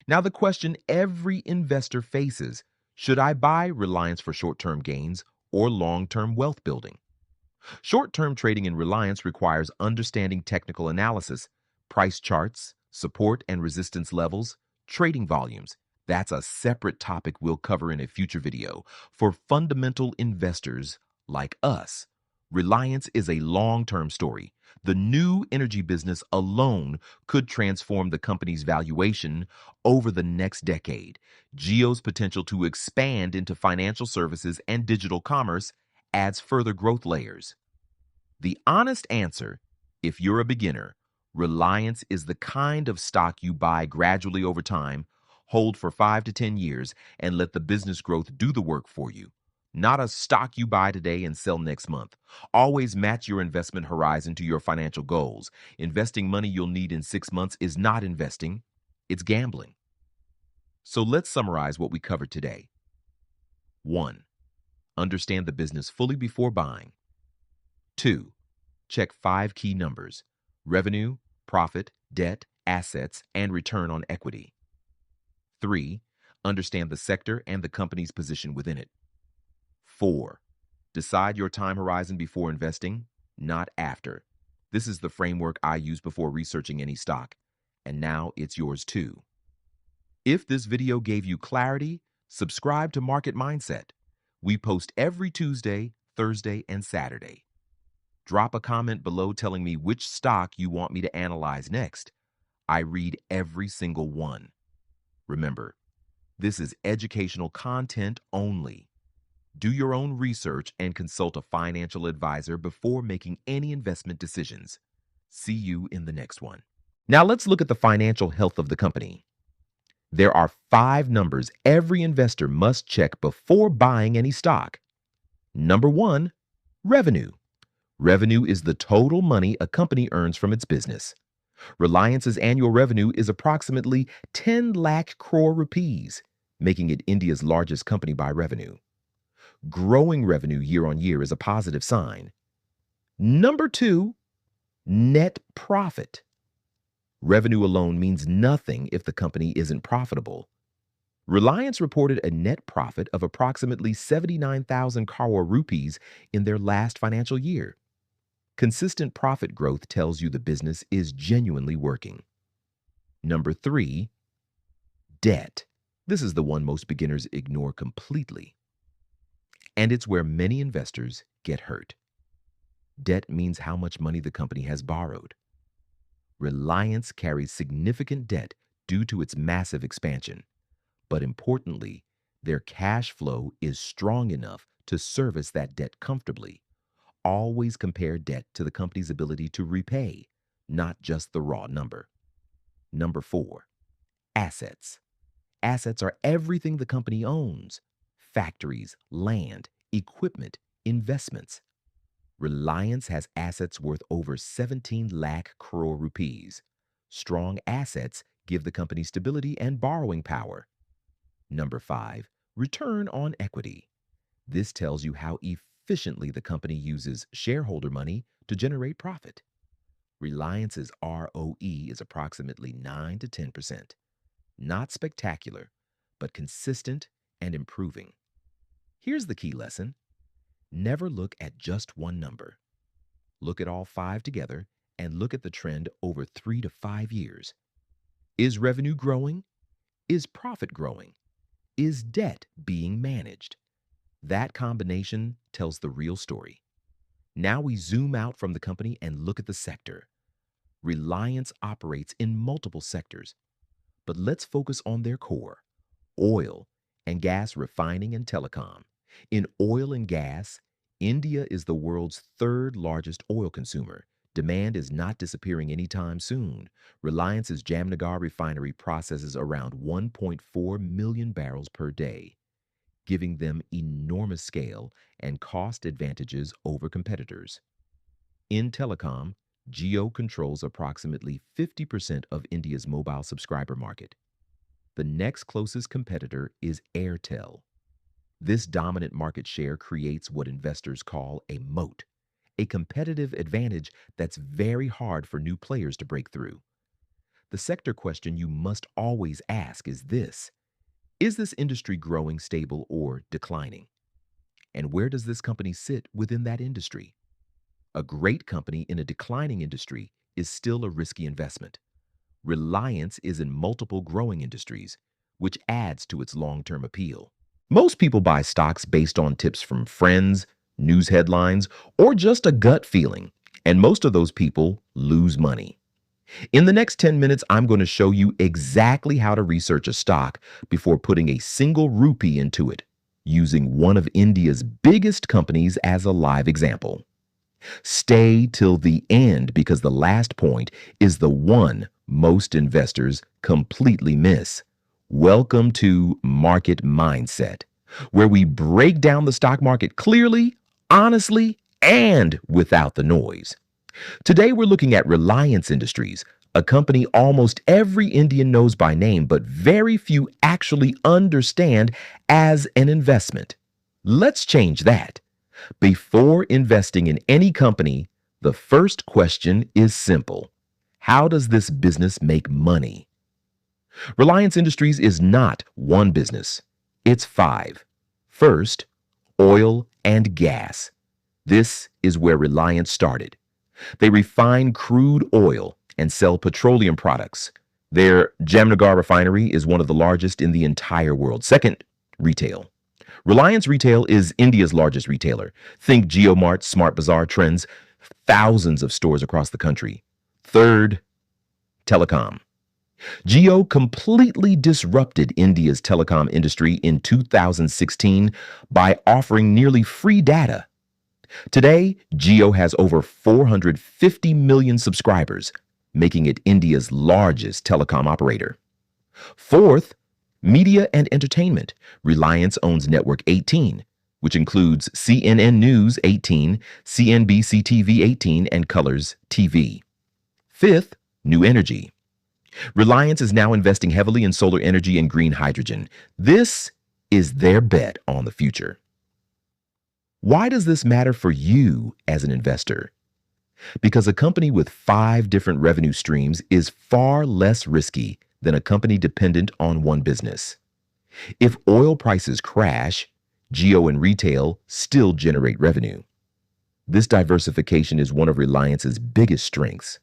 Now, the question every investor faces, should I buy Reliance for short-term gains or long-term wealth building? Short-term trading in Reliance requires understanding technical analysis, price charts, support and resistance levels, trading volumes. That's a separate topic we'll cover in a future video. For fundamental investors like us, Reliance is a long-term story. The new energy business alone could transform the company's valuation over the next decade. Geo's potential to expand into financial services and digital commerce adds further growth layers. The honest answer, if you're a beginner, Reliance is the kind of stock you buy gradually over time, hold for 5 to 10 years, and let the business growth do the work for you. Not a stock you buy today and sell next month. Always match your investment horizon to your financial goals. Investing money you'll need in 6 months is not investing, it's gambling. So let's summarize what we covered today. 1. Understand the business fully before buying. 2. Check 5 key numbers: revenue, profit, debt, assets, and return on equity. 3. Understand the sector and the company's position within it. 4. Decide your time horizon before investing, not after. This is the framework I use before researching any stock, and now it's yours too. If this video gave you clarity, subscribe to Market Mindset. We post every Tuesday, Thursday, and Saturday. Drop a comment below telling me which stock you want me to analyze next. I read every single one. Remember, this is educational content only. Do your own research and consult a financial advisor before making any investment decisions. See you in the next one. Now let's look at the financial health of the company. There are 5 numbers every investor must check before buying any stock. Number 1, revenue. Revenue is the total money a company earns from its business. Reliance's annual revenue is approximately 10 lakh crore rupees, making it India's largest company by revenue. Growing revenue year on year is a positive sign. Number 2, net profit. Revenue alone means nothing if the company isn't profitable. Reliance reported a net profit of approximately 79,000 crore rupees in their last financial year. Consistent profit growth tells you the business is genuinely working. Number 3, debt. This is the one most beginners ignore completely. And it's where many investors get hurt. Debt means how much money the company has borrowed. Reliance carries significant debt due to its massive expansion. But importantly, their cash flow is strong enough to service that debt comfortably. Always compare debt to the company's ability to repay, not just the raw number. Number 4, assets. Assets are everything the company owns: factories, land, equipment, investments. Reliance has assets worth over 17 lakh crore rupees. Strong assets give the company stability and borrowing power. Number 5, return on equity. This tells you how efficiently the company uses shareholder money to generate profit. Reliance's ROE is approximately 9 to 10%. Not spectacular, but consistent and improving. Here's the key lesson. Never look at just one number. Look at all 5 together and look at the trend over 3 to 5 years. Is revenue growing? Is profit growing? Is debt being managed? That combination tells the real story. Now we zoom out from the company and look at the sector. Reliance operates in multiple sectors, but let's focus on their core: oil and gas refining and telecom. In oil and gas, India is the world's 3rd largest oil consumer. Demand is not disappearing anytime soon. Reliance's Jamnagar refinery processes around 1.4 million barrels per day, giving them enormous scale and cost advantages over competitors. In telecom, Jio controls approximately 50% of India's mobile subscriber market. The next closest competitor is Airtel. This dominant market share creates what investors call a moat, a competitive advantage that's very hard for new players to break through. The sector question you must always ask is this: is this industry growing, stable, or declining? And where does this company sit within that industry? A great company in a declining industry is still a risky investment. Reliance is in multiple growing industries, which adds to its long-term appeal. Most people buy stocks based on tips from friends, news headlines, or just a gut feeling, and most of those people lose money. In the next 10 minutes, I'm going to show you exactly how to research a stock before putting a single rupee into it, using one of India's biggest companies as a live example. Stay till the end because the last point is the one most investors completely miss. Welcome to Market Mindset, where we break down the stock market clearly, honestly, and without the noise. Today, we're looking at Reliance Industries, a company almost every Indian knows by name, but very few actually understand as an investment. Let's change that. Before investing in any company, the first question is simple: how does this business make money? Reliance Industries is not one business, it's five. First, oil and gas. This is where Reliance started. They refine crude oil and sell petroleum products. Their Jamnagar refinery is one of the largest in the entire world. Second, retail. Reliance Retail is India's largest retailer. Think GeoMart, Smart Bazaar, Trends, thousands of stores across the country. Third, telecom. Jio completely disrupted India's telecom industry in 2016 by offering nearly free data. Today, Jio has over 450 million subscribers, making it India's largest telecom operator. Fourth, media and entertainment. Reliance owns Network 18, which includes CNN News 18, CNBC TV 18, and Colors TV. Fifth, new energy. Reliance is now investing heavily in solar energy and green hydrogen. This is their bet on the future. Why does this matter for you as an investor? Because a company with 5 different revenue streams is far less risky than a company dependent on one business. If oil prices crash, Jio and retail still generate revenue. This diversification is one of Reliance's biggest strengths.